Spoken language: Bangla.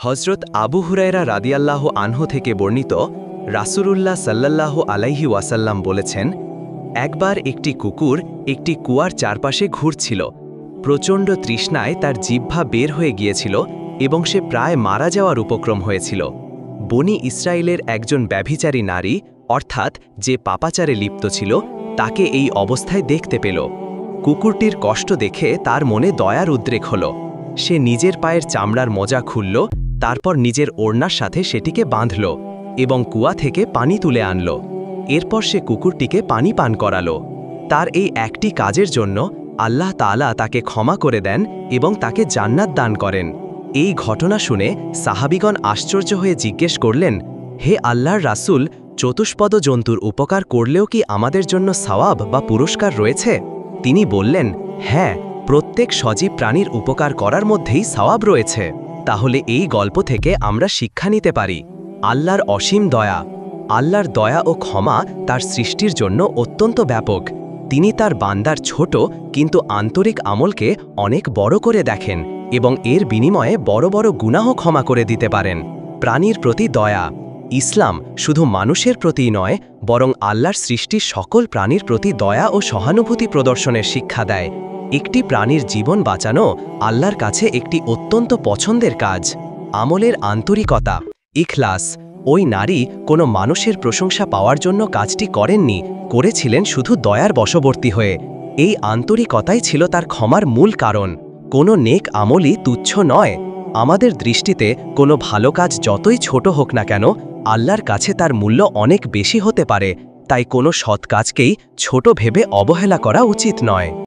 হজরত আবু হুরায়রা রাদিয়াল্লাহু আনহু থেকে বর্ণিত রাসূলুল্লাহ সাল্লাল্লাহু আলাইহি ওয়াসাল্লাম বলেছেন, একবার একটি কুকুর একটি কুয়ার চারপাশে ঘুরছিল। প্রচণ্ড তৃষ্ণায় তার জিহ্বা বের হয়ে গিয়েছিল এবং সে প্রায় মারা যাওয়ার উপক্রম হয়েছিল। বনি ইসরায়েলের একজন ব্যভিচারী নারী, অর্থাৎ যে পাপাচারে লিপ্ত ছিল, তাকে এই অবস্থায় দেখতে পেল। কুকুরটির কষ্ট দেখে তার মনে দয়ার উদ্রেক হল। সে নিজের পায়ের চামড়ার মোজা খুলল, তারপর নিজের ওড়নার সাথে সেটিকে বাঁধল এবং কুয়া থেকে পানি তুলে আনল। এরপর সে কুকুরটিকে পানি পান করালো। তার এই একটি কাজের জন্য আল্লাহ তাআলা তাকে ক্ষমা করে দেন এবং তাকে জান্নাত দান করেন। এই ঘটনা শুনে সাহাবীগণ আশ্চর্য হয়ে জিজ্ঞেস করলেন, হে আল্লাহর রাসূল, চতুষ্পদ জন্তুর উপকার করলেও কি আমাদের জন্য সওয়াব বা পুরস্কার রয়েছে? তিনি বললেন, হ্যাঁ, প্রত্যেক সজীব প্রাণীর উপকার করার মধ্যেই সওয়াব রয়েছে। তাহলে এই গল্প থেকে আমরা শিক্ষা নিতে পারি, আল্লাহর অসীম দয়া। আল্লাহর দয়া ও ক্ষমা তার সৃষ্টির জন্য অত্যন্ত ব্যাপক। তিনি তার বান্দার ছোট কিন্তু আন্তরিক আমলকে অনেক বড় করে দেখেন এবং এর বিনিময়ে বড় বড় গুনাহ ক্ষমা করে দিতে পারেন। প্রাণীর প্রতি দয়া। ইসলাম শুধু মানুষের প্রতিই নয়, বরং আল্লাহর সৃষ্টির সকল প্রাণীর প্রতি দয়া ও সহানুভূতি প্রদর্শনের শিক্ষা দেয়। একটি প্রাণীর জীবন বাঁচানো আল্লাহর কাছে একটি অত্যন্ত পছন্দের কাজ। আমলের আন্তরিকতা, ইখলাস। ওই নারী কোনো মানুষের প্রশংসা পাওয়ার জন্য কাজটি করেননি, করেছিলেন শুধু দয়ার বশবর্তী হয়ে। এই আন্তরিকতাই ছিল তার ক্ষমার মূল কারণ। কোনো নেক আমলই তুচ্ছ নয়। আমাদের দৃষ্টিতে কোনো ভালো কাজ যতই ছোট হোক না কেন, আল্লাহর কাছে তার মূল্য অনেক বেশি হতে পারে। তাই কোনো সৎ কাজকেই ছোট ভেবে অবহেলা করা উচিত নয়।